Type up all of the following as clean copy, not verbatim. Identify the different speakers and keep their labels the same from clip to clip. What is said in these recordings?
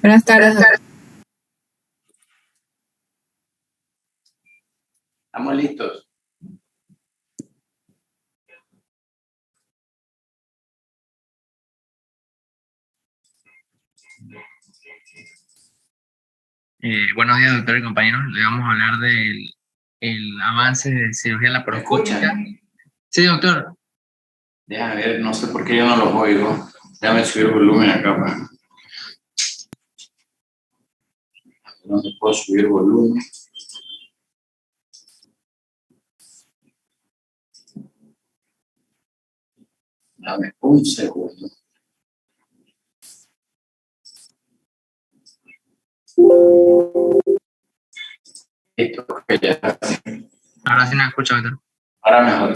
Speaker 1: Buenas tardes, doctor.
Speaker 2: ¿Estamos listos?
Speaker 3: Buenos días, doctor y compañeros. Le vamos a hablar del el avance de cirugía laparoscópica.
Speaker 2: ¿Me escuchan?
Speaker 3: Sí, doctor.
Speaker 2: Déjame ver, no sé por qué yo no los oigo. Déjame subir el volumen acá. ¿Dónde puedo subir volumen? Dame un segundo. Listo, ok, ya.
Speaker 3: Ahora sí nos escucha, doctor.
Speaker 2: Ahora mejor.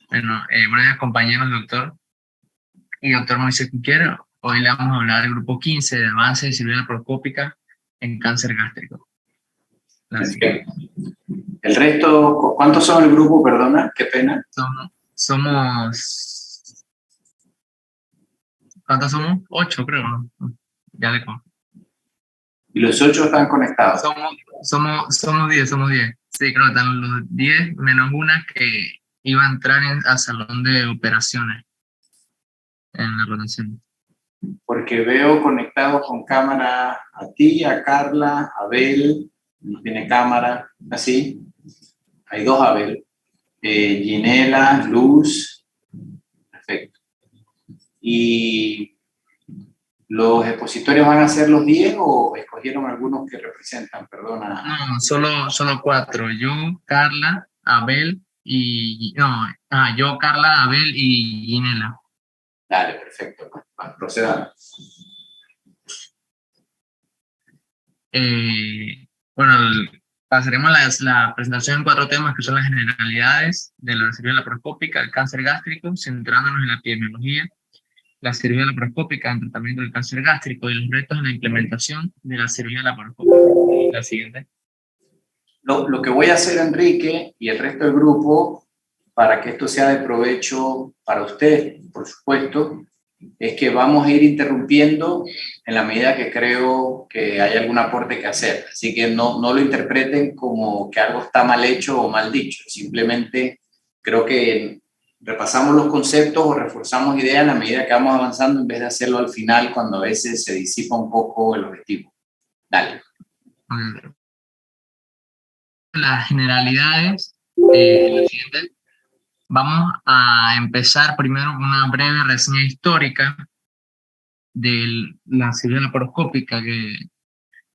Speaker 3: Bueno, buenos días, compañeros, doctor. Y doctor Moisés Quiquero, hoy le vamos a hablar del grupo 15 de avance de cirugía laparoscópica en cáncer gástrico.
Speaker 2: El resto, ¿cuántos son el grupo? Perdona, qué pena.
Speaker 3: Somos... ¿Cuántos somos? 8, creo, ¿no? Ya le conté.
Speaker 2: ¿Y los 8 están conectados?
Speaker 3: Somos 10. Sí, creo que están los 10 menos una que iba a entrar al salón de operaciones en la rotación.
Speaker 2: Porque veo conectados con cámara a ti, a Carla, a Abel, no tiene cámara, así. Hay 2 Abel. Ginela, Luz, perfecto. ¿Y los expositorios van a ser los 10 o escogieron algunos que representan? Perdona.
Speaker 3: No, solo 4. Yo, Carla, Abel y... No, yo, Carla, Abel y Ginela.
Speaker 2: Dale, perfecto. Procedamos.
Speaker 3: Bueno, pasaremos la presentación en 4 temas que son las generalidades de la cirugía laparoscópica, el cáncer gástrico, centrándonos en la epidemiología, la cirugía laparoscópica en tratamiento del cáncer gástrico y los retos en la implementación de la cirugía laparoscópica. La siguiente.
Speaker 2: Lo que voy a hacer, Enrique, y el resto del grupo, para que esto sea de provecho para usted, por supuesto, es que vamos a ir interrumpiendo en la medida que creo que hay algún aporte que hacer. Así que no lo interpreten como que algo está mal hecho o mal dicho. Simplemente creo que repasamos los conceptos o reforzamos ideas en la medida que vamos avanzando en vez de hacerlo al final cuando a veces se disipa un poco el objetivo. Dale.
Speaker 3: Las generalidades, la siguiente. Vamos a empezar primero con una breve reseña histórica de la cirugía laparoscópica, que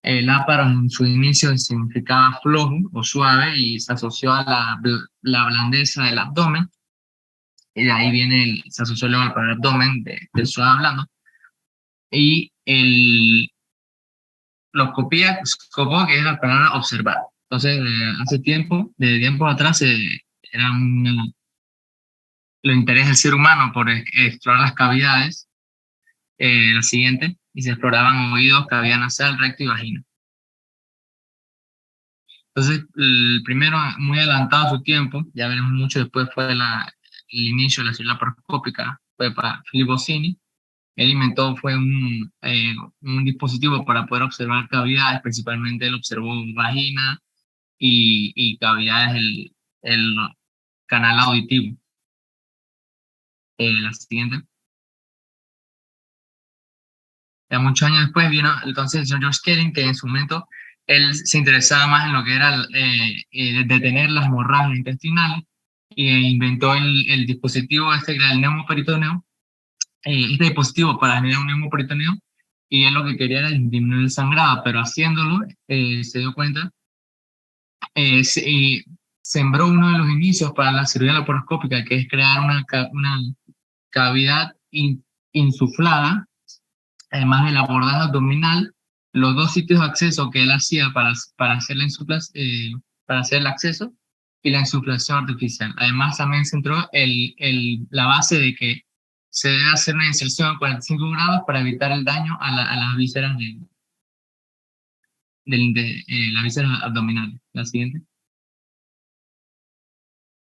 Speaker 3: el láparo en su inicio significaba flojo o suave y se asoció a la blandeza del abdomen, y de ahí se asoció luego al abdomen del suave blando, y loscopía, scopó, que es la palabra observar. Entonces, desde tiempo atrás, era lo interés del ser humano por explorar las cavidades, la siguiente, y se exploraban oídos, cavidad nasal, recto y vagina. Entonces, el primero, muy adelantado a su tiempo, ya veremos mucho después, fue el inicio de la cirugía laparoscópica, fue para Philippe Bossini. Él inventó un dispositivo para poder observar cavidades, principalmente él observó vagina y cavidades del canal auditivo. La siguiente. Ya muchos años después vino entonces el señor George Kelly, que en su momento él se interesaba más en lo que era detener las hemorragias intestinales, e inventó el dispositivo que era el neumoperitoneo, este dispositivo para generar un neumoperitoneo, y él lo que quería era disminuir el sangrado, pero haciéndolo se dio cuenta, y sembró uno de los inicios para la cirugía laparoscópica, que es crear una cavidad insuflada, además del abordaje abdominal, los 2 sitios de acceso que él hacía para hacer para hacer el acceso y la insuflación artificial. Además, también centró la base de que se debe hacer una inserción a 45 grados para evitar el daño a las vísceras las vísceras abdominales. La siguiente.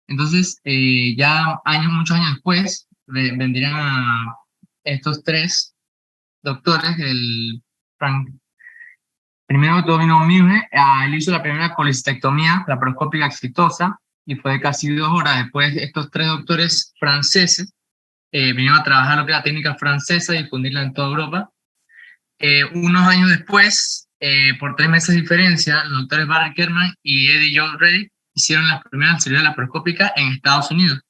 Speaker 3: Entonces, ya muchos años después, vendrían estos 3 doctores, primero vino Mürre, él hizo la primera colecistectomía laparoscópica exitosa, y fue de casi 2 horas. Después estos 3 doctores franceses vinieron a trabajar lo que es la técnica francesa y difundirla en toda Europa. Unos años después, por 3 meses de diferencia, los doctores Barry Kerman y Eddie John Reddy hicieron la primera cirugía laparoscópica en Estados Unidos,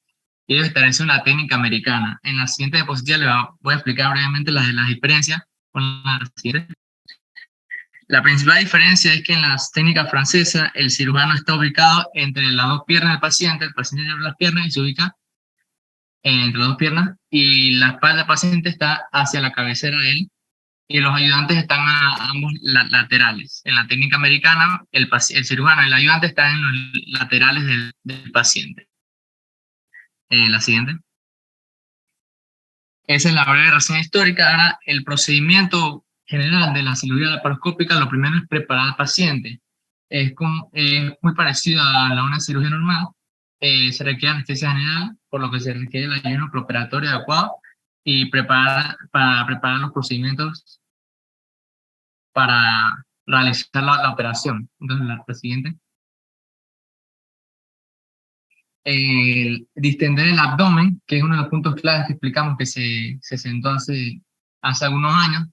Speaker 3: y ellos establecieron la técnica americana. En la siguiente diapositiva les voy a explicar brevemente las diferencias con la siguiente. La principal diferencia es que en las técnicas francesas el cirujano está ubicado entre las 2 piernas del paciente, el paciente abre las piernas y se ubica entre las 2 piernas, y la espalda del paciente está hacia la cabecera de él, y los ayudantes están a ambos laterales. En la técnica americana, el cirujano y el ayudante están en los laterales del paciente. La siguiente. Esa es la breve reseña histórica. Ahora, el procedimiento general de la cirugía laparoscópica, lo primero es preparar al paciente. Es muy parecido a una cirugía normal. Se requiere anestesia general, por lo que se requiere el ayuno preoperatorio adecuado, y para preparar los procedimientos para realizar la operación. Entonces, la siguiente. Distender el abdomen, que es uno de los puntos claves que explicamos que se sentó hace algunos años.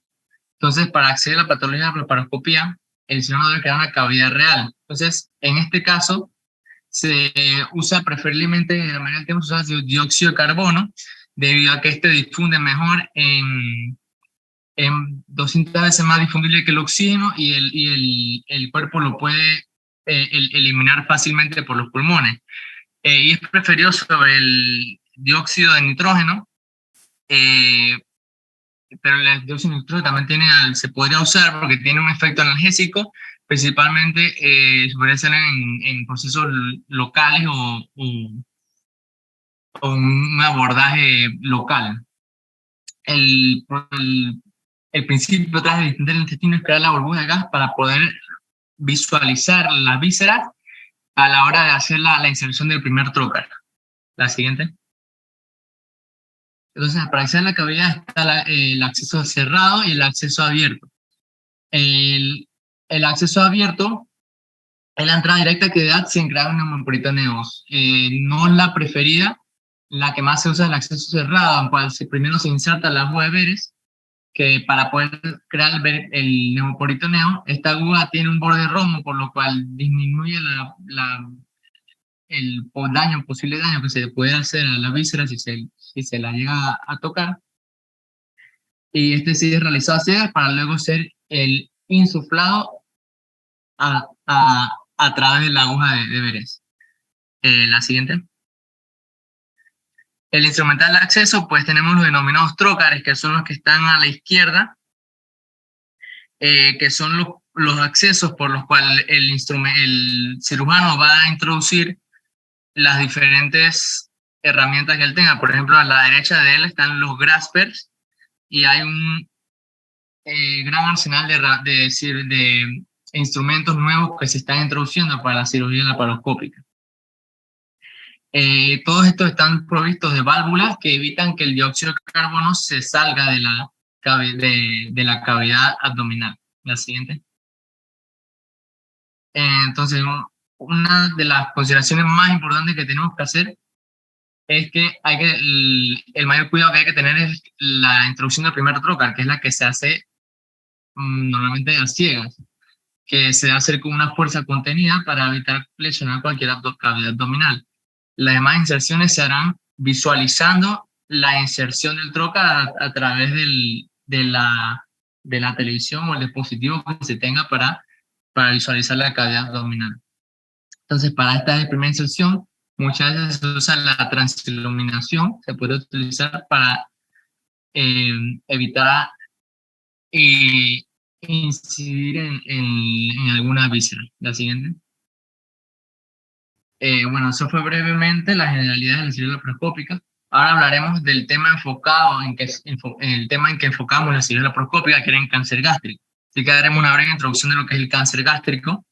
Speaker 3: Entonces, para acceder a la patología de la laparoscopía, el cirujano debe crear una cavidad real. Entonces, en este caso, se usa preferiblemente, en la mayoría del tiempo se usa dióxido de carbono, debido a que este difunde mejor en 200 veces más difundible que el oxígeno, y el cuerpo lo puede eliminar fácilmente por los pulmones. Y es preferido sobre el dióxido de nitrógeno, pero el dióxido de nitrógeno también se podría usar porque tiene un efecto analgésico, principalmente puede ser en procesos locales o un abordaje local. El principio detrás de distender el intestino es crear la burbuja de gas para poder visualizar las vísceras a la hora de hacer la inserción del primer trocar. La siguiente. Entonces, para acceder a la cavidad está el acceso cerrado y el acceso abierto. El acceso abierto es la entrada directa que da sin crear un neumoperitonieo. No es la preferida. La que más se usa es el acceso cerrado, en cual primero se inserta la aguja de Veres, que para poder crear el neumoperitonieo, esta aguja tiene un borde romo, por lo cual disminuye el posible daño que se puede hacer a la víscera si se la llega a tocar. Y este sí es realizado a ciegas para luego ser el insuflado a través de la aguja de Veres. La siguiente. El instrumental de acceso, pues tenemos los denominados trócares, que son los que están a la izquierda, que son los accesos por los cuales el cirujano va a introducir las diferentes herramientas que él tenga. Por ejemplo, a la derecha de él están los graspers, y hay un gran arsenal de instrumentos nuevos que se están introduciendo para la cirugía laparoscópica. Todos estos están provistos de válvulas que evitan que el dióxido de carbono se salga de la cavidad abdominal. La siguiente. Entonces, una de las consideraciones más importantes que tenemos que hacer es que el mayor cuidado que hay que tener es la introducción del primer trocar, que es la que se hace normalmente a ciegas, que se debe hacer con una fuerza contenida para evitar lesionar cualquier cavidad abdominal. Las demás inserciones se harán visualizando la inserción del trocar a través de la televisión o el dispositivo que se tenga para visualizar la cavidad abdominal. Entonces, para esta primera inserción, muchas veces se usa la transiluminación, se puede utilizar para evitar incidir en alguna víscera. La siguiente. Bueno, eso fue brevemente la generalidad de la cirugía laparoscópica. Ahora hablaremos del tema enfocado en el tema en que enfocamos la cirugía laparoscópica, que era en cáncer gástrico. Así que haremos una breve introducción de lo que es el cáncer gástrico.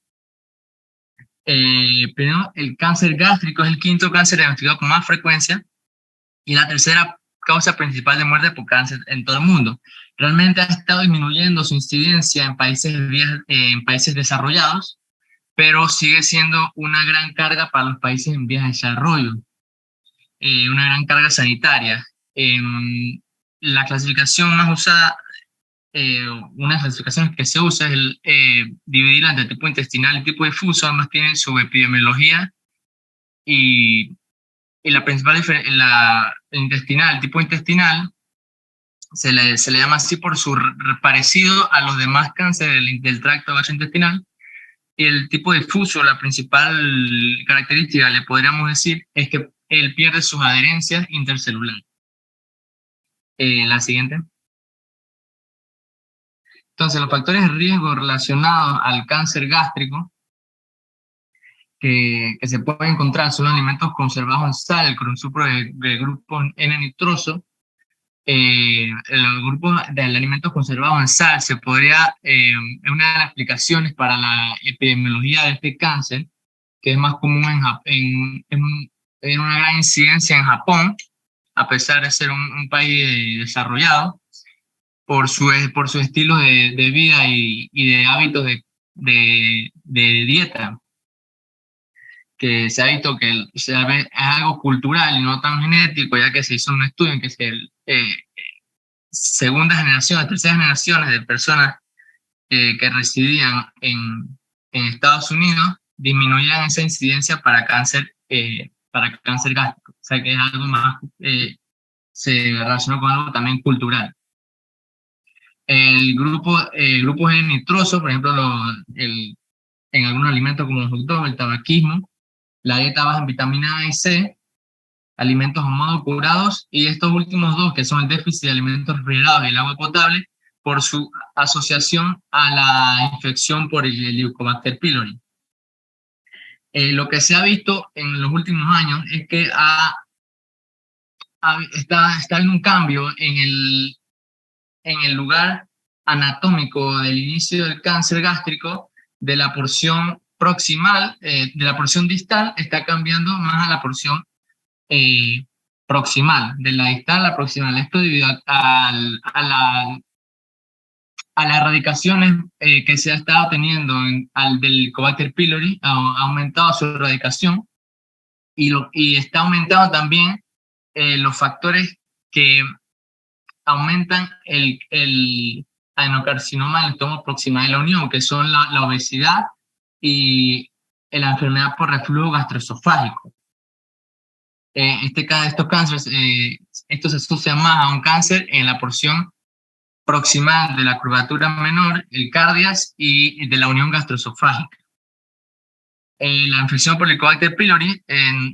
Speaker 3: Primero, el cáncer gástrico es el quinto cáncer diagnosticado con más frecuencia y la tercera causa principal de muerte por cáncer en todo el mundo. Realmente ha estado disminuyendo su incidencia en en países desarrollados, pero sigue siendo una gran carga para los países en vías de desarrollo, una gran carga sanitaria. La clasificación más usada, una de las clasificaciones que se usa es dividirla entre tipo intestinal y tipo difuso. Ambas tienen su epidemiología y la principal diferencia, el tipo intestinal, se le llama así por su parecido a los demás cánceres del tracto gastrointestinal. Y el tipo difuso, la principal característica, le podríamos decir, es que él pierde sus adherencias intercelulares. La siguiente. Entonces, los factores de riesgo relacionados al cáncer gástrico que se pueden encontrar son alimentos conservados en sal, con un de grupo N-nitroso. El grupo de alimentos conservados en sal se podría, es una de las explicaciones para la epidemiología de este cáncer, que es más común en una gran incidencia en Japón, a pesar de ser un país desarrollado, por su estilo de vida y de hábitos de dieta, que se ha visto que es algo cultural y no tan genético, ya que se hizo un estudio en que segundas generaciones, terceras generaciones de personas que residían en Estados Unidos disminuían esa incidencia para cáncer gástrico. O sea que es algo más, se relaciona con algo también cultural. El grupo N nitroso, por ejemplo, en algunos alimentos como los fructosos, el tabaquismo, la dieta baja en vitamina A y C, alimentos homodocurados, y estos últimos dos, que son el déficit de alimentos refrigerados y el agua potable, por su asociación a la infección por el Helicobacter pylori. Lo que se ha visto en los últimos años es que está en un cambio en el lugar anatómico del inicio del cáncer gástrico, de la porción proximal, de la porción distal, está cambiando más a la porción proximal, de la distal a la proximal. Esto debido a las erradicaciones que se ha estado teniendo del Helicobacter pylori, ha aumentado su erradicación y está aumentando también los factores que aumentan el adenocarcinoma del estómago proximal de la unión, que son la obesidad y la enfermedad por reflujo gastroesofágico. Estos cánceres, esto se asocia más a un cáncer en la porción proximal de la curvatura menor, el cardias, y de la unión gastroesofágica. La infección por Helicobacter pylori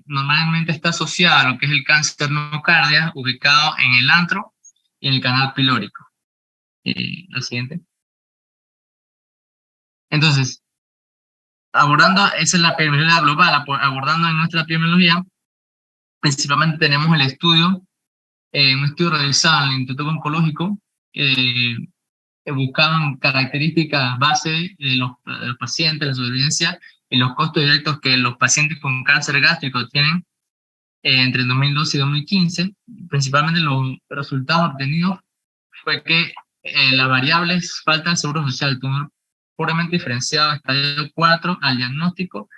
Speaker 3: normalmente está asociada a lo que es el cáncer nocardia, ubicado en el antro y en el canal pilórico. La siguiente. Entonces, esa es la epidemiología global, abordando en nuestra epidemiología, principalmente tenemos el estudio, un estudio realizado en el Instituto Oncológico, buscaban características base de los pacientes, la sobrevivencia y los costos directos que los pacientes con cáncer gástrico tienen entre 2012 y 2015. Principalmente los resultados obtenidos fue que las variables falta de seguro social, tumor puramente diferenciado, estadio 4 al diagnóstico,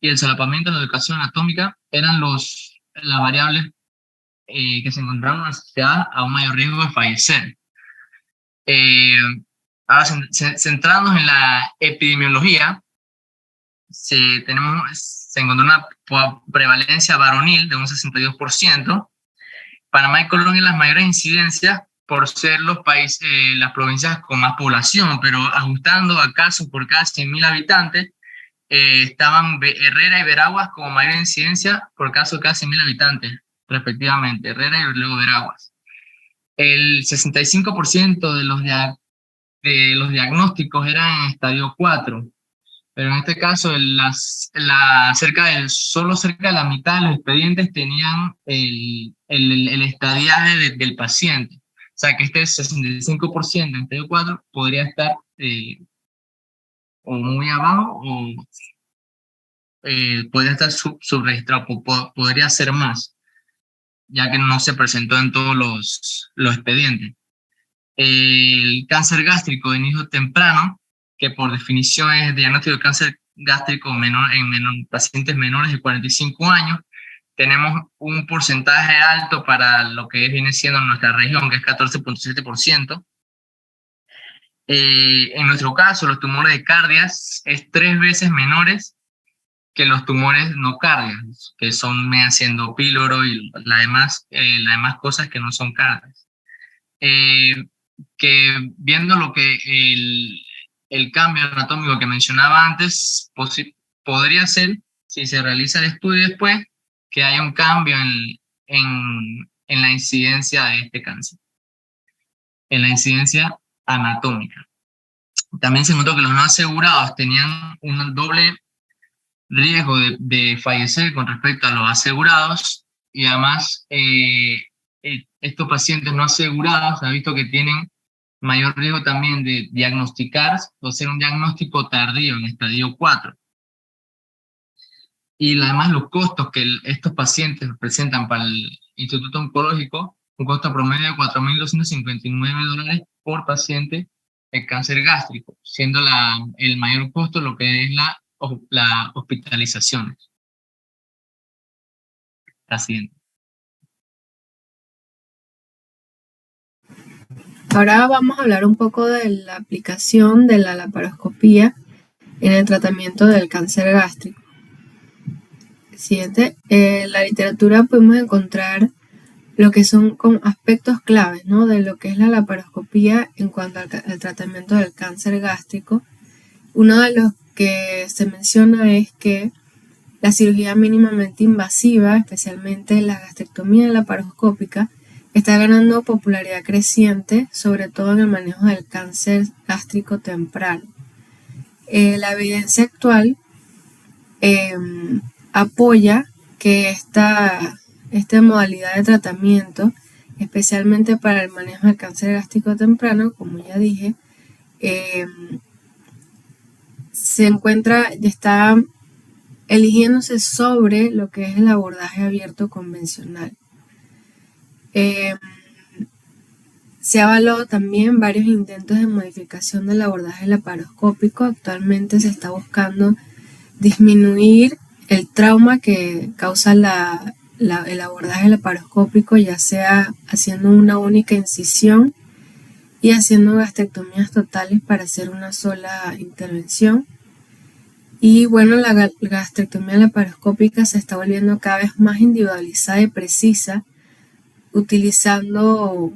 Speaker 3: y el solapamiento de la educación anatómica eran las variables que se encontraban asociadas a un mayor riesgo de fallecer. Ahora, centrándonos en la epidemiología, se encontró una prevalencia varonil de un 62%. Panamá y Colombia las mayores incidencias por ser los países, las provincias con más población, pero ajustando a casos por cada 100.000 habitantes, estaban Herrera y Veraguas como mayor incidencia por caso de cada 100.000 habitantes, respectivamente, Herrera y luego Veraguas. El 65% de los diagnósticos eran en estadio 4, pero en este caso solo cerca de la mitad de los expedientes tenían el estadiaje del paciente. O sea que este 65% en estadio 4 podría estar o muy abajo o podría estar subregistrado, podría ser más. ya que no se presentó en todos los expedientes. El cáncer gástrico de inicio temprano, que por definición es diagnóstico de cáncer gástrico en pacientes menores de 45 años, tenemos un porcentaje alto para lo que viene siendo nuestra región, que es 14.7%. En nuestro caso, los tumores de cardias es 3 veces menores que los tumores no cardias, que son haciendo píloro y las demás cosas que no son cardias. Que viendo lo que el cambio anatómico que mencionaba antes, podría ser, si se realiza el estudio después, que haya un cambio en la incidencia de este cáncer, en la incidencia anatómica. También se notó que los no asegurados tenían un doble riesgo de fallecer con respecto a los asegurados, y además estos pacientes no asegurados se ha visto que tienen mayor riesgo también de diagnosticar o hacer un diagnóstico tardío en estadio 4. Y además los costos que estos pacientes presentan para el Instituto Oncológico, un costo promedio de $4.259 por paciente de cáncer gástrico, siendo el mayor costo lo que es la hospitalización. La siguiente.
Speaker 1: Ahora vamos a hablar un poco de la aplicación de la laparoscopía en el tratamiento del cáncer gástrico. Siguiente, en la literatura podemos encontrar lo que son como aspectos claves, ¿no?, de lo que es la laparoscopía en cuanto al tratamiento del cáncer gástrico. Uno de los que se menciona es que la cirugía mínimamente invasiva, especialmente la gastrectomía laparoscópica, está ganando popularidad creciente, sobre todo en el manejo del cáncer gástrico temprano. La evidencia actual apoya que esta modalidad de tratamiento, especialmente para el manejo del cáncer gástrico temprano, como ya dije, está eligiéndose sobre lo que es el abordaje abierto convencional. Se ha evaluado también varios intentos de modificación del abordaje laparoscópico. Actualmente se está buscando disminuir el trauma que causa el abordaje laparoscópico, ya sea haciendo una única incisión y haciendo gastrectomías totales para hacer una sola intervención. Y bueno, la gastrectomía laparoscópica se está volviendo cada vez más individualizada y precisa, utilizando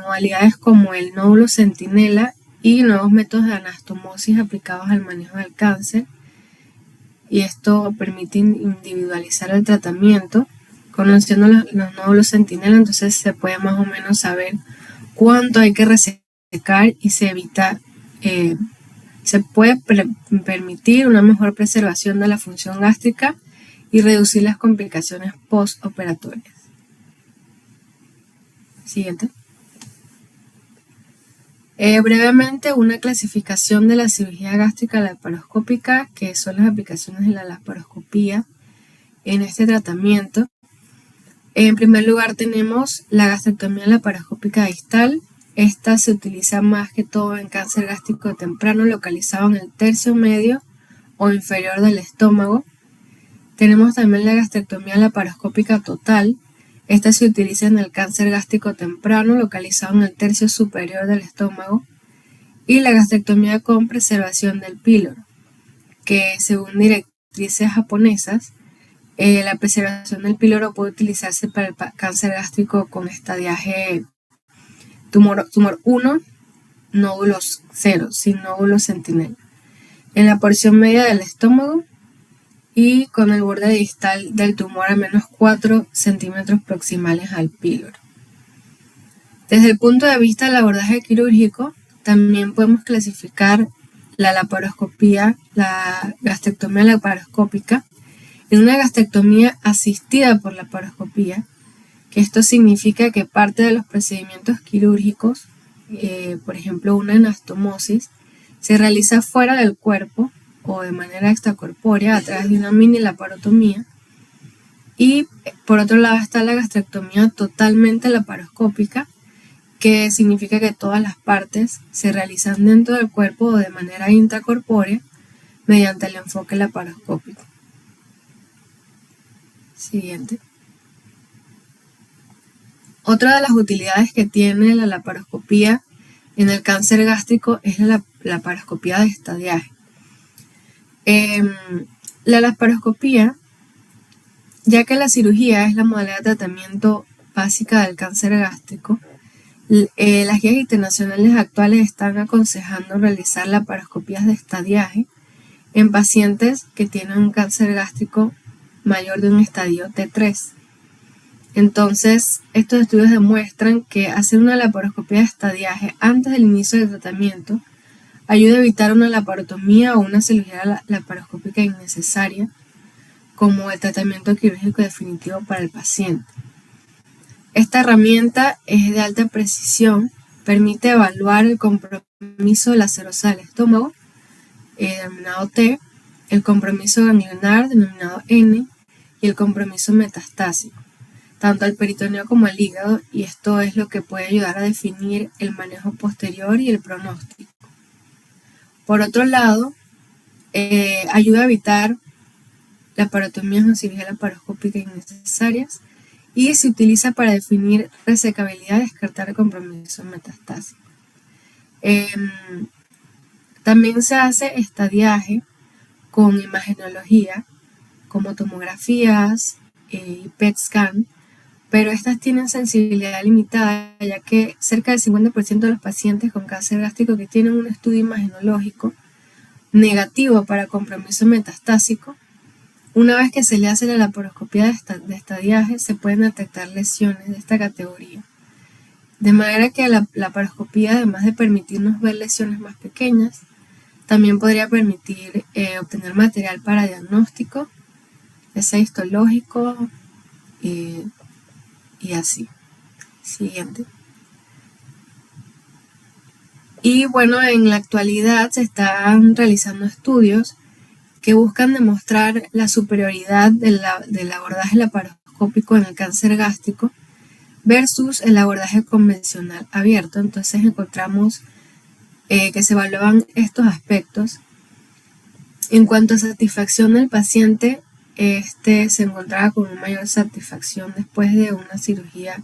Speaker 1: modalidades como el nódulo centinela y nuevos métodos de anastomosis aplicados al manejo del cáncer. Y esto permite individualizar el tratamiento. Conociendo los nódulos centinela, entonces se puede más o menos saber cuánto hay que resecar y se puede permitir una mejor preservación de la función gástrica y reducir las complicaciones postoperatorias. Siguiente. Brevemente, una clasificación de la cirugía gástrica laparoscópica, que son las aplicaciones de la laparoscopía en este tratamiento. En primer lugar tenemos la gastrectomía laparoscópica distal. Esta se utiliza más que todo en cáncer gástrico temprano localizado en el tercio medio o inferior del estómago. Tenemos también la gastrectomía laparoscópica total. Esta se utiliza en el cáncer gástrico temprano localizado en el tercio superior del estómago. Y la gastrectomía con preservación del píloro, que según directrices japonesas, la preservación del píloro puede utilizarse para el cáncer gástrico con estadiaje tumor 1, nódulos 0, sin nódulo centinela, en la porción media del estómago y con el borde distal del tumor a menos 4 centímetros proximales al píloro. Desde el punto de vista del abordaje quirúrgico, también podemos clasificar la laparoscopía, la gastrectomía laparoscópica, en una gastrectomía asistida por laparoscopía, que esto significa que parte de los procedimientos quirúrgicos, por ejemplo una anastomosis, se realiza fuera del cuerpo o de manera extracorpórea a través de una mini laparotomía, Y por otro lado está la gastrectomía totalmente laparoscópica, que significa que todas las partes se realizan dentro del cuerpo o de manera intracorpórea mediante el enfoque laparoscópico. Siguiente. Otra de las utilidades que tiene la laparoscopía en el cáncer gástrico es la laparoscopía de estadiaje. La laparoscopía, ya que la cirugía es la modalidad de tratamiento básica del cáncer gástrico, las guías internacionales actuales están aconsejando realizar laparoscopías de estadiaje en pacientes que tienen un cáncer gástrico mayor de un estadio T3. Entonces, estos estudios demuestran que hacer una laparoscopía de estadiaje antes del inicio del tratamiento ayuda a evitar una laparotomía o una cirugía laparoscópica innecesaria, como el tratamiento quirúrgico definitivo para el paciente. Esta herramienta es de alta precisión, permite evaluar el compromiso de la serosa del estómago, denominado T, el compromiso ganglionar, denominado N, y el compromiso metastásico, tanto al peritoneo como al hígado, y esto es lo que puede ayudar a definir el manejo posterior y el pronóstico. Por otro lado, ayuda a evitar laparotomías o cirugía laparoscópica innecesarias y se utiliza para definir resecabilidad y descartar el compromiso metastásico. También se hace estadiaje con imagenología, como tomografías y PET scan, pero estas tienen sensibilidad limitada, ya que cerca del 50% de los pacientes con cáncer gástrico que tienen un estudio imagenológico negativo para compromiso metastásico, una vez que se le hace la laparoscopía de estadiaje, se pueden detectar lesiones de esta categoría. De manera que la laparoscopía, además de permitirnos ver lesiones más pequeñas, también podría permitir obtener material para diagnóstico, ya sea histológico y así. Siguiente. Y bueno, en la actualidad se están realizando estudios que buscan demostrar la superioridad del abordaje laparoscópico en el cáncer gástrico versus el abordaje convencional abierto. Entonces encontramos que se evaluaban estos aspectos. En cuanto a satisfacción del paciente, se encontraba con una mayor satisfacción después de una cirugía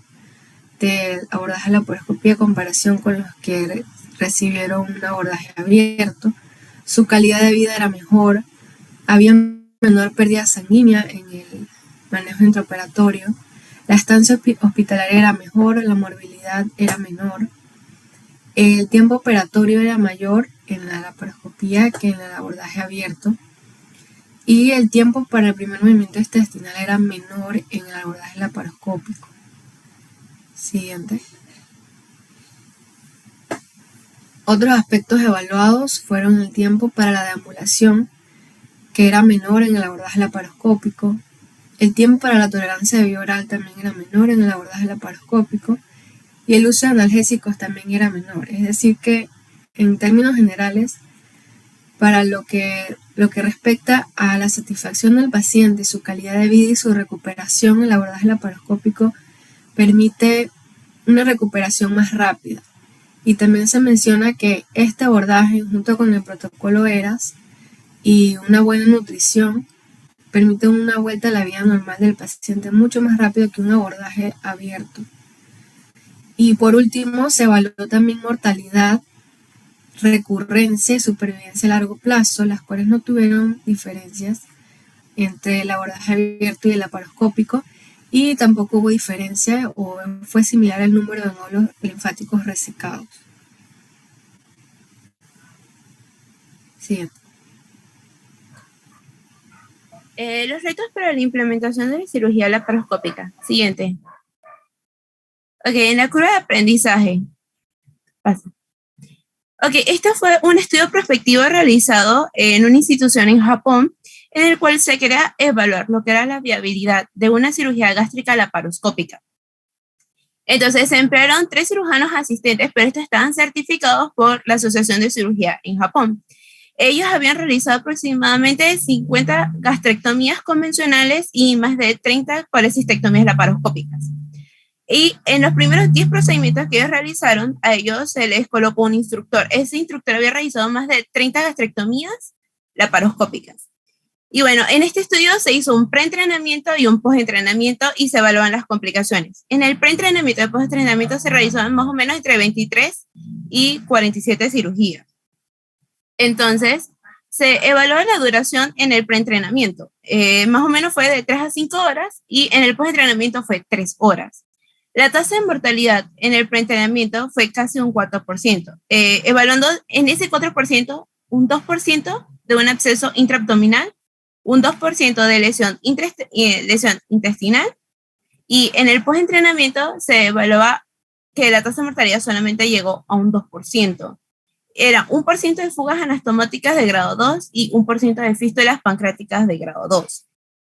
Speaker 1: de abordaje laparoscopía en comparación con los que recibieron un abordaje abierto. Su calidad de vida era mejor, había menor pérdida sanguínea en el manejo intraoperatorio, la estancia hospitalaria era mejor, la morbilidad era menor, el tiempo operatorio era mayor en la laparoscopía que en el abordaje abierto, y el tiempo para el primer movimiento intestinal era menor en el abordaje laparoscópico. Siguiente. Otros aspectos evaluados fueron el tiempo para la deambulación, que era menor en el abordaje laparoscópico, el tiempo para la tolerancia de vía oral también era menor en el abordaje laparoscópico, y el uso de analgésicos también era menor. Es decir que, en términos generales, para lo que respecta a la satisfacción del paciente, su calidad de vida y su recuperación, el abordaje laparoscópico permite una recuperación más rápida. Y también se menciona que este abordaje, junto con el protocolo ERAS y una buena nutrición, permite una vuelta a la vida normal del paciente mucho más rápido que un abordaje abierto. Y por último, se evaluó también mortalidad, recurrencia y supervivencia a largo plazo, las cuales no tuvieron diferencias entre el abordaje abierto y el laparoscópico, y tampoco hubo diferencia o fue similar el número de nódulos linfáticos resecados. Siguiente.
Speaker 4: Los retos para la implementación de la cirugía laparoscópica. Siguiente. Ok, en la curva de aprendizaje. Pasa. Ok, este fue un estudio prospectivo realizado en una institución en Japón, en el cual se quería evaluar lo que era la viabilidad de una cirugía gástrica laparoscópica. Entonces se emplearon 3 cirujanos asistentes, pero estos estaban certificados por la Asociación de Cirugía en Japón. Ellos habían realizado aproximadamente 50 gastrectomías convencionales y más de 30 colecistectomías laparoscópicas. Y en los primeros 10 procedimientos que ellos realizaron, a ellos se les colocó un instructor. Ese instructor había realizado más de 30 gastrectomías laparoscópicas. Y bueno, en este estudio se hizo un preentrenamiento y un postentrenamiento y se evaluaban las complicaciones. En el preentrenamiento y el postentrenamiento se realizaban más o menos entre 23 y 47 cirugías. Entonces, se evaluó la duración en el preentrenamiento. Más o menos fue de 3 a 5 horas y en el postentrenamiento fue 3 horas. La tasa de mortalidad en el preentrenamiento fue casi un 4%, evaluando en ese 4% un 2% de un absceso intraabdominal, un 2% de lesión intestinal, y en el postentrenamiento se evaluaba que la tasa de mortalidad solamente llegó a un 2%. Era 1% de fugas anastomáticas de grado 2 y 1% de fístulas pancreáticas de grado 2.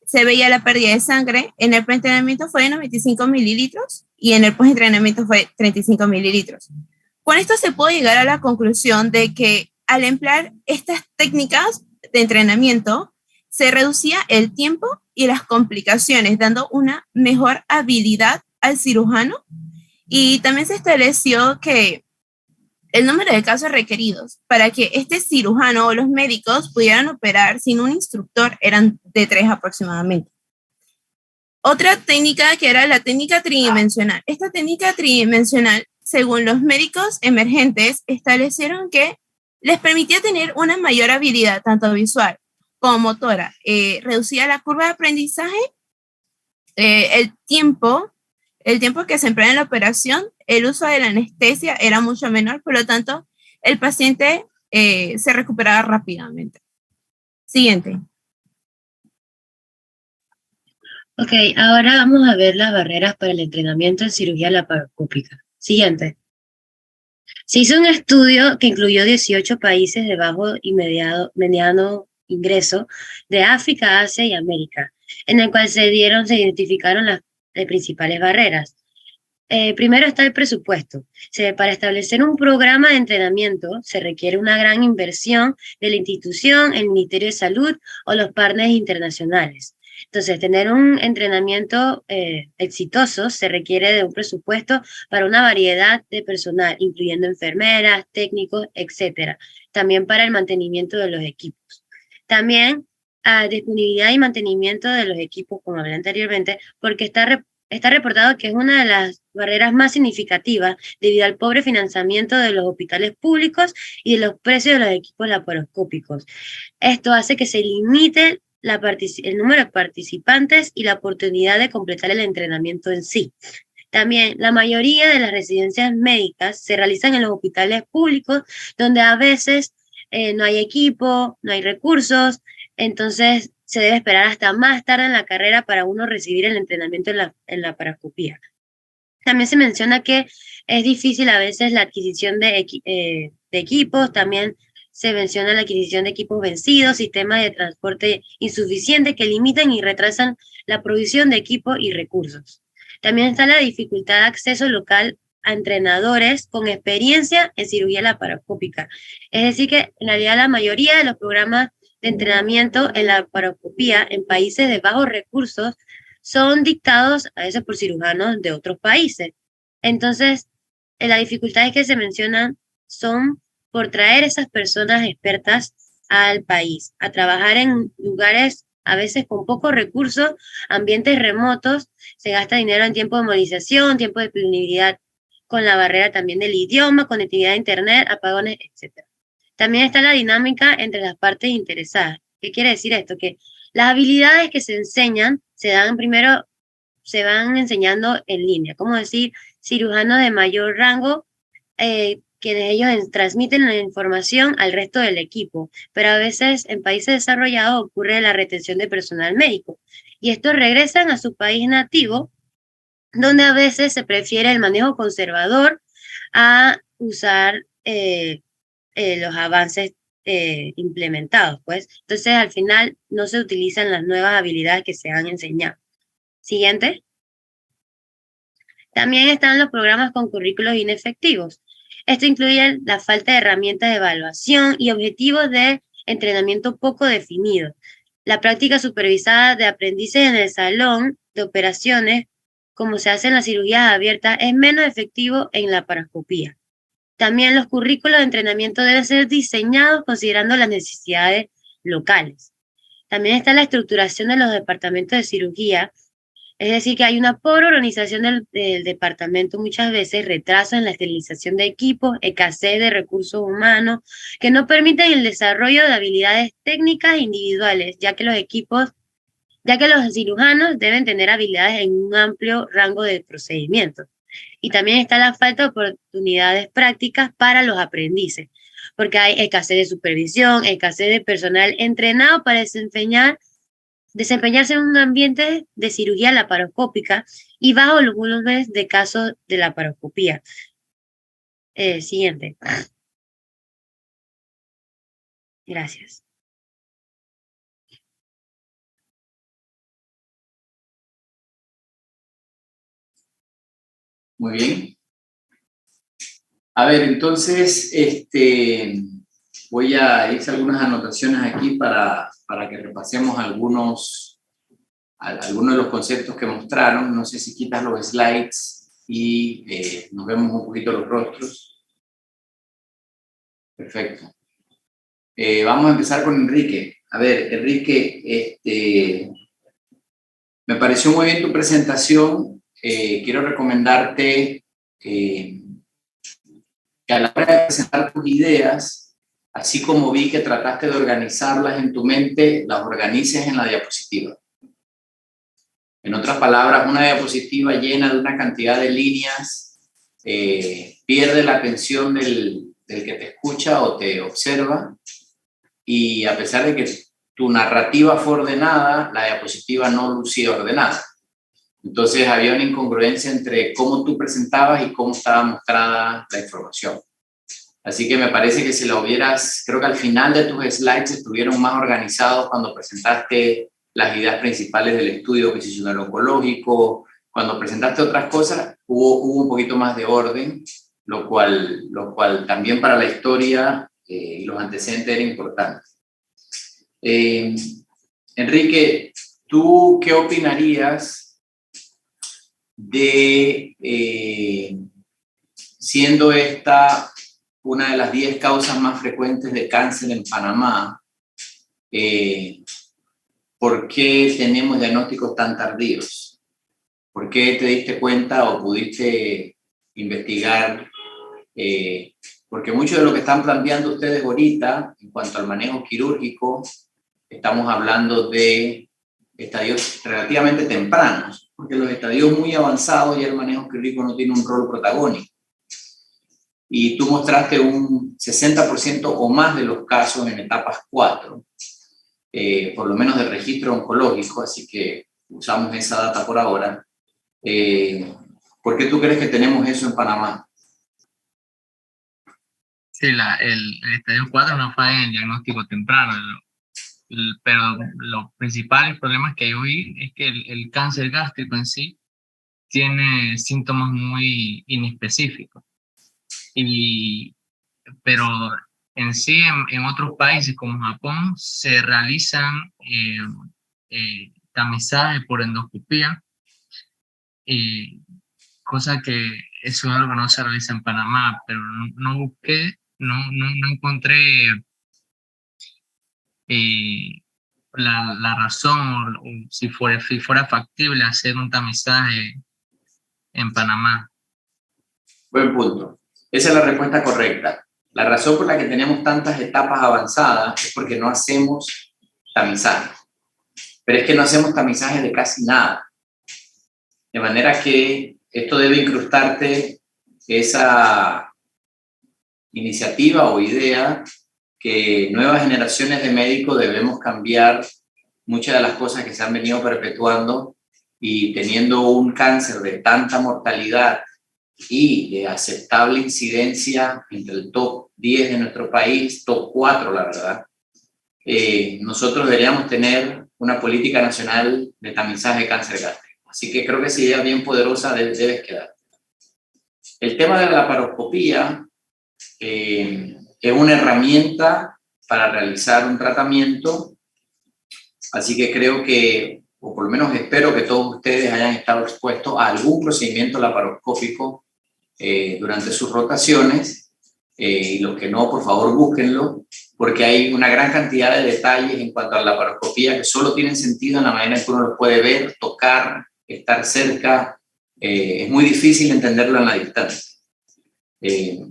Speaker 4: Se veía la pérdida de sangre, en el preentrenamiento fue de 95 mililitros y en el postentrenamiento fue 35 mililitros. Con esto se puede llegar a la conclusión de que al emplear estas técnicas de entrenamiento, se reducía el tiempo y las complicaciones, dando una mejor habilidad al cirujano. Y también se estableció que el número de casos requeridos para que este cirujano o los médicos pudieran operar sin un instructor eran de 3 aproximadamente. Otra técnica que era la técnica tridimensional. Esta técnica tridimensional, según los médicos emergentes, establecieron que les permitía tener una mayor habilidad, tanto visual como motora. Reducía la curva de aprendizaje, el tiempo que se empleaba en la operación, el uso de la anestesia era mucho menor, por lo tanto, el paciente se recuperaba rápidamente. Siguiente.
Speaker 5: Ok, ahora vamos a ver las barreras para el entrenamiento en cirugía laparoscópica. Siguiente. Se hizo un estudio que incluyó 18 países de bajo y mediano ingreso de África, Asia y América, en el cual se identificaron las principales barreras. Primero está el presupuesto. Para establecer un programa de entrenamiento se requiere una gran inversión de la institución, el Ministerio de Salud o los partners internacionales. Entonces, tener un entrenamiento exitoso se requiere de un presupuesto para una variedad de personal, incluyendo enfermeras, técnicos, etcétera. También para el mantenimiento de los equipos. También disponibilidad y mantenimiento de los equipos, como hablé anteriormente, porque está reportado que es una de las barreras más significativas debido al pobre financiamiento de los hospitales públicos y de los precios de los equipos laparoscópicos. Esto hace que se limite el número de participantes y la oportunidad de completar el entrenamiento en sí. También la mayoría de las residencias médicas se realizan en los hospitales públicos, donde a veces no hay equipo, no hay recursos, entonces se debe esperar hasta más tarde en la carrera para uno recibir el entrenamiento en la laparoscopía. También se menciona que es difícil a veces la adquisición de equipos, también se menciona la adquisición de equipos vencidos, sistemas de transporte insuficientes que limitan y retrasan la provisión de equipos y recursos. También está la dificultad de acceso local a entrenadores con experiencia en cirugía laparoscópica. Es decir que en realidad la mayoría de los programas de entrenamiento en la laparoscopía en países de bajos recursos son dictados a veces por cirujanos de otros países. Entonces, las dificultades que se mencionan son por traer esas personas expertas al país, a trabajar en lugares a veces con pocos recursos, ambientes remotos, se gasta dinero en tiempo de movilización, tiempo de disponibilidad con la barrera también del idioma, conectividad a internet, apagones, etc. También está la dinámica entre las partes interesadas. ¿Qué quiere decir esto? Que las habilidades que se enseñan se van enseñando en línea. Como decir, cirujanos de mayor rango, que ellos transmiten la información al resto del equipo, pero a veces en países desarrollados ocurre la retención de personal médico y estos regresan a su país nativo, donde a veces se prefiere el manejo conservador a usar los avances implementados, pues. Entonces, al final, no se utilizan las nuevas habilidades que se han enseñado. Siguiente. También están los programas con currículos inefectivos. Esto incluye la falta de herramientas de evaluación y objetivos de entrenamiento poco definido. La práctica supervisada de aprendices en el salón de operaciones, como se hace en las cirugías abiertas, es menos efectivo en la laparoscopía. También los currículos de entrenamiento deben ser diseñados considerando las necesidades locales. También está la estructuración de los departamentos de cirugía, es decir, que hay una pobre organización del departamento, muchas veces retraso en la esterilización de equipos, escasez de recursos humanos, que no permiten el desarrollo de habilidades técnicas individuales, ya que los cirujanos deben tener habilidades en un amplio rango de procedimientos. Y también está la falta de oportunidades prácticas para los aprendices, porque hay escasez de supervisión, escasez de personal entrenado para desempeñarse en un ambiente de cirugía laparoscópica y bajo los volúmenes de casos de laparoscopía. Siguiente. Gracias.
Speaker 2: Muy bien. A ver, entonces, voy a hice algunas anotaciones aquí para que repasemos algunos de los conceptos que mostraron. No sé si quitas los slides y nos vemos un poquito los rostros. Perfecto. Vamos a empezar con Enrique. A ver, Enrique, me pareció muy bien tu presentación. Quiero recomendarte que a la hora de presentar tus ideas, así como vi que trataste de organizarlas en tu mente, las organices en la diapositiva. En otras palabras, una diapositiva llena de una cantidad de líneas pierde la atención del que te escucha o te observa, y a pesar de que tu narrativa fue ordenada, la diapositiva no lucía ordenada. Entonces había una incongruencia entre cómo tú presentabas y cómo estaba mostrada la información. Así que me parece que si la hubieras, creo que al final de tus slides estuvieron más organizados cuando presentaste las ideas principales del estudio posicional oncológico. Cuando presentaste otras cosas, hubo un poquito más de orden, lo cual también para la historia y los antecedentes era importante. Enrique, ¿tú qué opinarías de, siendo esta una de las 10 causas más frecuentes de cáncer en Panamá, ¿por qué tenemos diagnósticos tan tardíos? ¿Por qué te diste cuenta o pudiste investigar? Porque mucho de lo que están planteando ustedes ahorita en cuanto al manejo quirúrgico, estamos hablando de estadios relativamente tempranos, porque los estadios muy avanzados ya el manejo quirúrgico no tiene un rol protagónico. Y tú mostraste un 60% o más de los casos en etapas 4, por lo menos del registro oncológico, así que usamos esa data por ahora. ¿Por qué tú crees que tenemos eso en Panamá?
Speaker 3: Sí, el estadio 4 no falla en el diagnóstico temprano, pero los principales problemas que yo vi es que el cáncer gástrico en sí tiene síntomas muy inespecíficos. Pero en sí, en otros países como Japón, se realizan tamizajes por endoscopía, cosa que eso es algo que no se realiza en Panamá, pero no busqué, no encontré la razón o si fuera factible hacer un tamizaje en Panamá.
Speaker 2: Buen punto. Esa es la respuesta correcta. La razón por la que tenemos tantas etapas avanzadas es porque no hacemos tamizaje. Pero es que no hacemos tamizaje de casi nada. De manera que esto debe incrustarte esa iniciativa o idea que nuevas generaciones de médicos debemos cambiar muchas de las cosas que se han venido perpetuando, y teniendo un cáncer de tanta mortalidad y de aceptable incidencia entre el top 10 de nuestro país, top 4 la verdad, nosotros deberíamos tener una política nacional de tamizaje de cáncer gástrico. Así que creo que esa idea bien poderosa debes quedar. El tema de la laparoscopía es una herramienta para realizar un tratamiento, así que creo que, o por lo menos espero que todos ustedes hayan estado expuestos a algún procedimiento laparoscópico durante sus rotaciones, y los que no, por favor, búsquenlo, porque hay una gran cantidad de detalles en cuanto a la laparoscopía que solo tienen sentido en la manera en que uno los puede ver, tocar, estar cerca. Es muy difícil entenderlo en la distancia.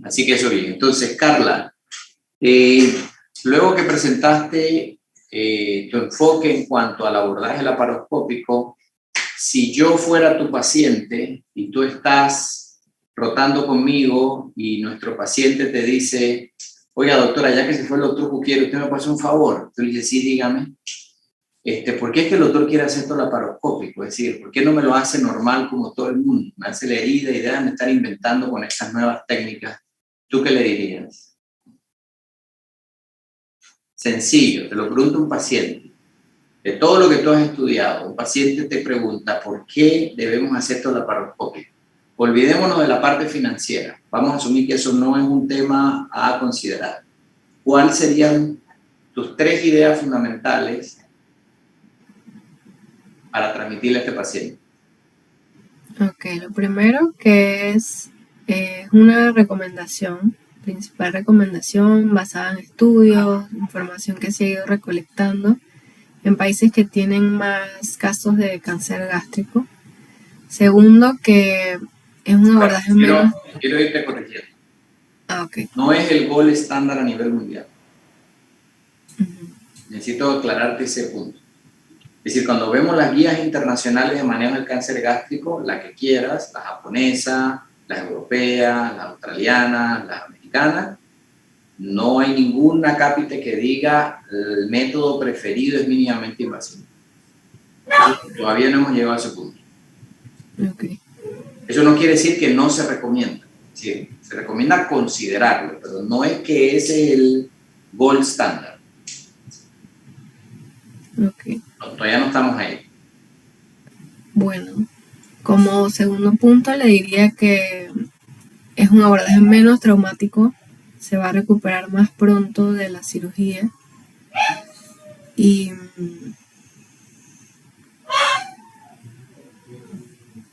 Speaker 2: Así que eso bien. Entonces, Carla, luego que presentaste tu enfoque en cuanto al abordaje laparoscópico, si yo fuera tu paciente y tú estás rotando conmigo y nuestro paciente te dice, oiga doctora, ya que se fue el doctor Cuquier, ¿usted me puede hacer un favor? Tú le dices, sí, dígame. ¿Por qué es que el doctor quiere hacer esto laparoscópico? Es decir, ¿por qué no me lo hace normal como todo el mundo? Me hace la herida y dejan de estar inventando con estas nuevas técnicas. ¿Tú qué le dirías? Sencillo, te lo pregunta un paciente. De todo lo que tú has estudiado, un paciente te pregunta ¿por qué debemos hacer esto laparoscópico? Olvidémonos de la parte financiera. Vamos a asumir que eso no es un tema a considerar. ¿Cuáles serían tus 3 ideas fundamentales para transmitirle a este paciente?
Speaker 1: Ok, lo primero que es una recomendación, principal recomendación basada en estudios, información que se ha ido recolectando en países que tienen más casos de cáncer gástrico. Segundo, que es un abordaje menos...
Speaker 2: Quiero irte corrigiendo.
Speaker 1: Ok.
Speaker 2: No es el gol estándar a nivel mundial.
Speaker 1: Uh-huh.
Speaker 2: Necesito aclararte ese punto. Es decir, cuando vemos las guías internacionales de manejo del cáncer gástrico, la que quieras, la japonesa, las europeas, las australianas, las americanas, no hay ningún acápite que diga el método preferido es mínimamente invasivo. Todavía no hemos llegado a ese punto.
Speaker 1: Okay.
Speaker 2: Eso no quiere decir que no se recomienda. Sí, se recomienda considerarlo, pero no es que ese es el gold standard.
Speaker 1: Okay.
Speaker 2: No, todavía no estamos ahí.
Speaker 1: Bueno, como segundo punto le diría que es un abordaje menos traumático, se va a recuperar más pronto de la cirugía y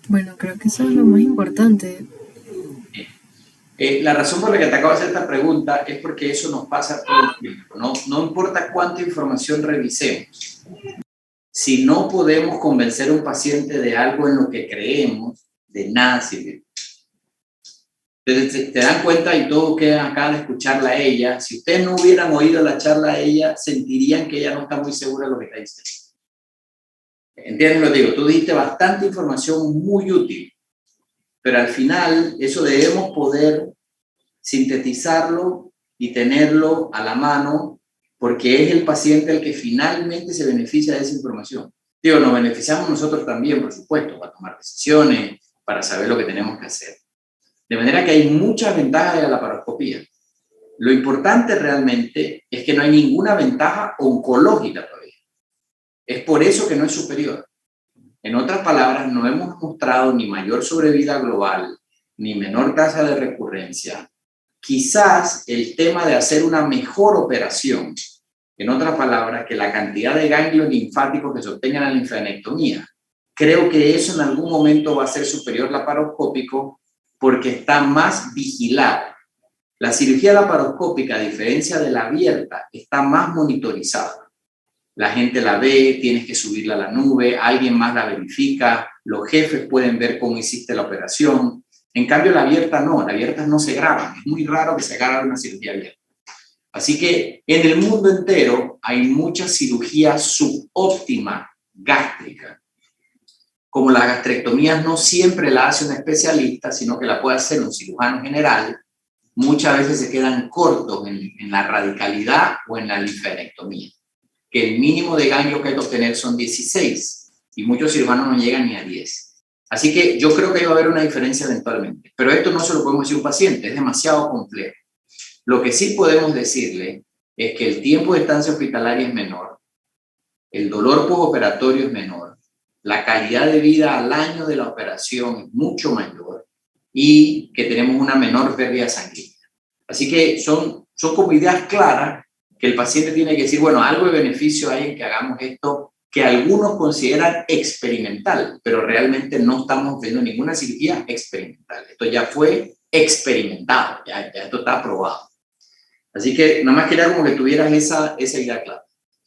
Speaker 1: bueno, creo que eso es lo más importante.
Speaker 2: La razón por la que te acabo de hacer esta pregunta es porque eso nos pasa todo el tiempo. No importa cuánta información revisemos. Si no podemos convencer a un paciente de algo en lo que creemos, de nada sirve. Entonces, te dan cuenta y todos quedan acá de escucharla a ella. Si ustedes no hubieran oído la charla a ella, sentirían que ella no está muy segura de lo que está diciendo. ¿Entiendes lo que digo? Tú dijiste bastante información muy útil, pero al final eso debemos poder sintetizarlo y tenerlo a la mano, porque es el paciente el que finalmente se beneficia de esa información. Digo, nos beneficiamos nosotros también, por supuesto, para tomar decisiones, para saber lo que tenemos que hacer. De manera que hay muchas ventajas de la laparoscopía. Lo importante realmente es que no hay ninguna ventaja oncológica todavía. Es por eso que no es superior. En otras palabras, no hemos mostrado ni mayor sobrevida global, ni menor tasa de recurrencia. Quizás el tema de hacer una mejor operación, en otras palabras, que la cantidad de ganglios linfáticos que se obtengan en la linfadenectomía, creo que eso en algún momento va a ser superior al laparoscópico porque está más vigilado. La cirugía laparoscópica, a diferencia de la abierta, está más monitorizada. La gente la ve, tienes que subirla a la nube, alguien más la verifica, los jefes pueden ver cómo hiciste la operación. En cambio, la abierta no, las abiertas no se graban. Es muy raro que se grabe una cirugía abierta. Así que en el mundo entero hay mucha cirugía subóptima gástrica. Como las gastrectomías no siempre la hace un especialista, sino que la puede hacer un cirujano general, muchas veces se quedan cortos en la radicalidad o en la linfadenectomía. Que el mínimo de ganglios que hay que obtener son 16 y muchos cirujanos no llegan ni a 10. Así que yo creo que va a haber una diferencia eventualmente, pero esto no se lo podemos decir a un paciente, es demasiado complejo. Lo que sí podemos decirle es que el tiempo de estancia hospitalaria es menor, el dolor postoperatorio es menor, la calidad de vida al año de la operación es mucho mayor y que tenemos una menor pérdida sanguínea. Así que son como ideas claras que el paciente tiene que decir, bueno, algo de beneficio hay en que hagamos esto, que algunos consideran experimental, pero realmente no estamos viendo ninguna cirugía experimental. Esto ya fue experimentado, ya esto está aprobado. Así que nada más quería como que tuvieras esa idea clara.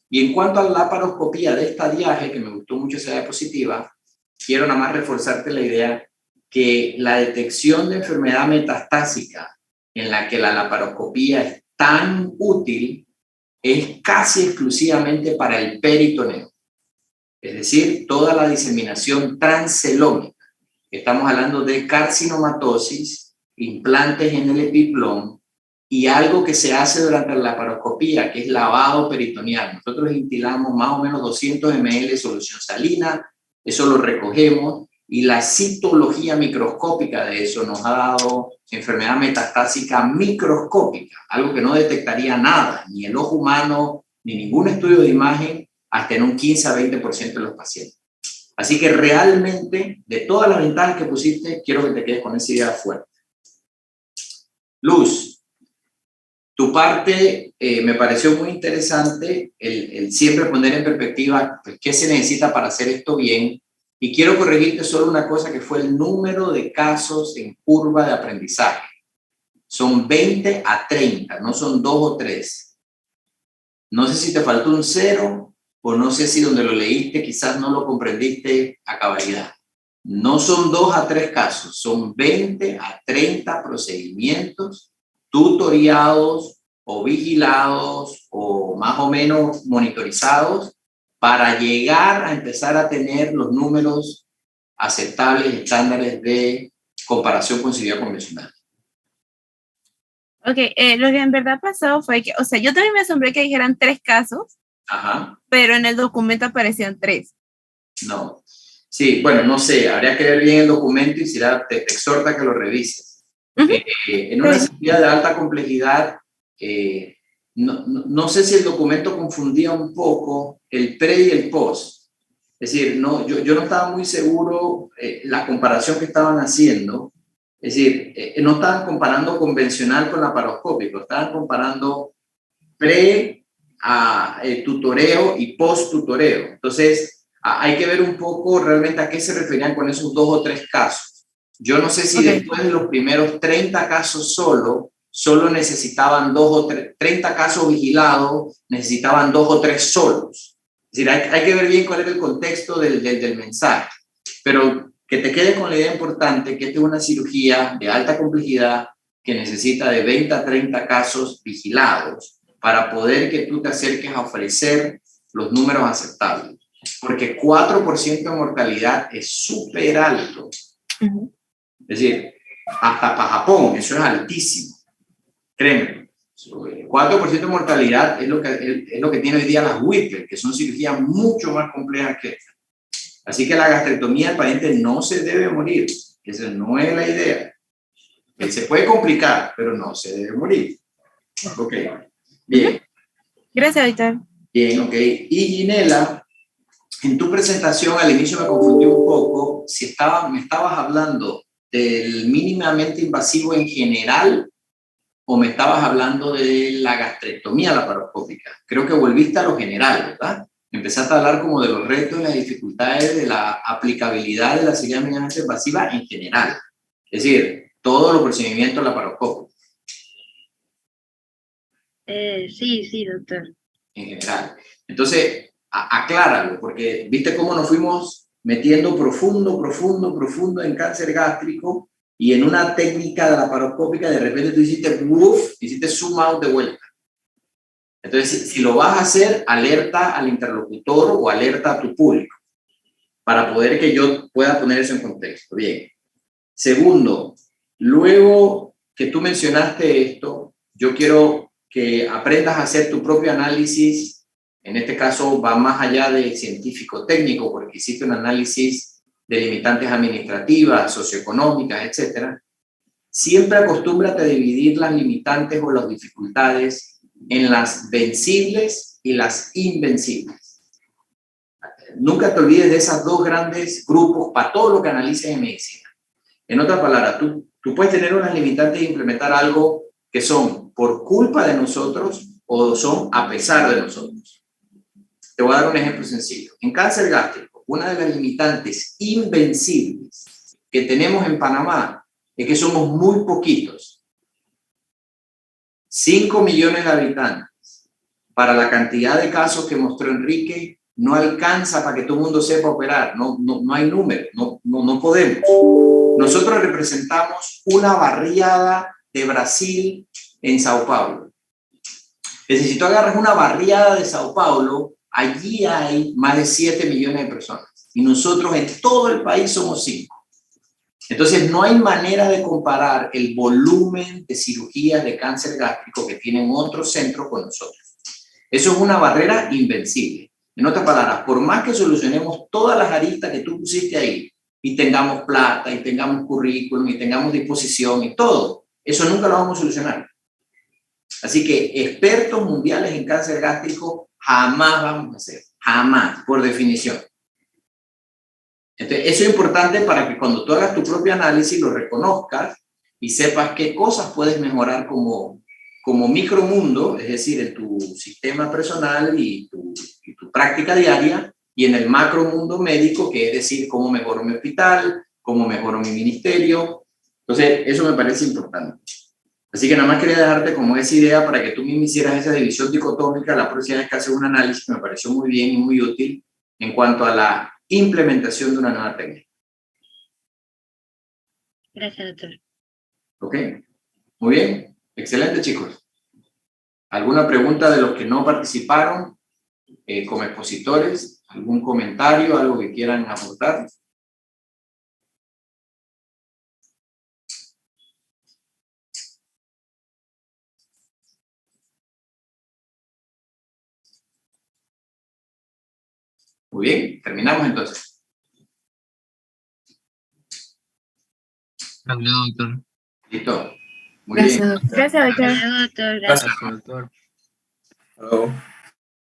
Speaker 2: Y en cuanto a la laparoscopía de estadiaje, que me gustó mucho esa diapositiva, quiero nada más reforzarte la idea que la detección de enfermedad metastásica en la que la laparoscopía es tan útil es casi exclusivamente para el peritoneo. Es decir, toda la diseminación transcelómica. Estamos hablando de carcinomatosis, implantes en el epiplón y algo que se hace durante la laparoscopía, que es lavado peritoneal. Nosotros instilamos más o menos 200 ml de solución salina, eso lo recogemos y la citología microscópica de eso nos ha dado enfermedad metastásica microscópica, algo que no detectaría nada, ni el ojo humano, ni ningún estudio de imagen, hasta en un 15 a 20% de los pacientes. Así que realmente, de todas las ventajas que pusiste, quiero que te quedes con esa idea fuerte. Luz, tu parte me pareció muy interesante, el siempre poner en perspectiva pues, qué se necesita para hacer esto bien. Y quiero corregirte solo una cosa, que fue el número de casos en curva de aprendizaje. Son 20 a 30, no son 2 o 3. No sé si te faltó un 0 o no sé si donde lo leíste quizás no lo comprendiste a cabalidad. No son 2 a 3 casos, son 20 a 30 procedimientos tutoriados o vigilados o más o menos monitorizados para llegar a empezar a tener los números aceptables, estándares de comparación con cirugía convencional.
Speaker 4: Ok, lo que en verdad pasó fue que, o sea, yo también me asombré que dijeran 3 casos,
Speaker 2: Ajá.
Speaker 4: pero en el documento aparecían 3.
Speaker 2: No. Sí, bueno, no sé, habría que ver bien el documento y te exhorta a que lo revises. En una cirugía de alta complejidad, no sé si el documento confundía un poco el pre y el post. Es decir, no, yo no estaba muy seguro la comparación que estaban haciendo. Es decir, no estaban comparando convencional con laparoscópico, estaban comparando tutoreo y post-tutoreo. Entonces, hay que ver un poco realmente a qué se referían con esos 2 o 3 casos. Yo no sé si después de los primeros 30 casos solo necesitaban 2 o 3, 30 casos vigilados, necesitaban 2 o 3 solos. Es decir, hay que ver bien cuál era el contexto del mensaje. Pero que te quede con la idea importante que esta es una cirugía de alta complejidad que necesita de 20 a 30 casos vigilados para poder que tú te acerques a ofrecer los números aceptables. Porque 4% de mortalidad es súper alto. Es decir, hasta para Japón, eso es altísimo. Créeme, 4% de mortalidad es lo que tiene hoy día las Whipple, que son cirugías mucho más complejas que esta. Así que la gastrectomía del paciente no se debe morir. Esa no es la idea. Se puede complicar, pero no se debe morir. Ok, bien.
Speaker 4: Gracias, Víctor.
Speaker 2: Bien, ok. Y Ginela, en tu presentación al inicio me confundí un poco si me estabas hablando del mínimamente invasivo en general o me estabas hablando de la gastrectomía laparoscópica. Creo que volviste a lo general, ¿verdad? Empezaste a hablar como de los retos y las dificultades de la aplicabilidad de la cirugía mínimamente invasiva en general. Es decir, todos los procedimientos laparoscópicos.
Speaker 5: Sí, doctor.
Speaker 2: En general. Entonces, acláralo, porque viste cómo nos fuimos metiendo profundo en cáncer gástrico y en una técnica de laparoscópica de repente tú hiciste zoom out de vuelta. Entonces, si lo vas a hacer, alerta al interlocutor o alerta a tu público para poder que yo pueda poner eso en contexto. Bien. Segundo, luego que tú mencionaste esto, yo quiero que aprendas a hacer tu propio análisis. En este caso va más allá de científico-técnico, porque hiciste un análisis de limitantes administrativas, socioeconómicas, etc. Siempre acostúmbrate a dividir las limitantes o las dificultades en las vencibles y las invencibles. Nunca te olvides de esos 2 grandes grupos para todo lo que analices en medicina. En otras palabras, tú puedes tener unas limitantes e implementar algo que son por culpa de nosotros o son a pesar de nosotros. Te voy a dar un ejemplo sencillo. En cáncer gástrico, una de las limitantes invencibles que tenemos en Panamá es que somos muy poquitos. 5 millones de habitantes. Para la cantidad de casos que mostró Enrique, no alcanza para que todo el mundo sepa operar. No hay número, no podemos. Nosotros representamos una barriada de Brasil en Sao Paulo. Es decir, si tú agarras una barriada de Sao Paulo, allí hay más de 7 millones de personas. Y nosotros en todo el país somos 5. Entonces, no hay manera de comparar el volumen de cirugías de cáncer gástrico que tienen otros centros con nosotros. Eso es una barrera invencible. En otras palabras, por más que solucionemos todas las aristas que tú pusiste ahí, y tengamos plata, y tengamos currículum, y tengamos disposición, y todo, eso nunca lo vamos a solucionar. Así que expertos mundiales en cáncer gástrico jamás vamos a ser, jamás, por definición. Entonces, eso es importante para que cuando tú hagas tu propio análisis lo reconozcas y sepas qué cosas puedes mejorar como micromundo, es decir, en tu sistema personal y tu práctica diaria, y en el macromundo médico, que es decir, cómo mejoro mi hospital, cómo mejoro mi ministerio. Entonces, eso me parece importante. Así que nada más quería dejarte como esa idea para que tú mismo hicieras esa división dicotómica la próxima vez que haces un análisis, que me pareció muy bien y muy útil en cuanto a la implementación de una nueva técnica.
Speaker 5: Gracias, doctor.
Speaker 2: ¿Ok? Muy bien. Excelente, chicos. ¿Alguna pregunta de los que no participaron como expositores? ¿Algún comentario, algo que quieran aportar? Muy bien, terminamos entonces.
Speaker 3: Gracias, doctor.
Speaker 2: Listo. Muy
Speaker 1: Gracias,
Speaker 2: bien.
Speaker 1: doctor.
Speaker 4: Gracias, doctor.
Speaker 5: Hasta luego, doctor. Gracias.
Speaker 3: Gracias, doctor.
Speaker 6: Hello.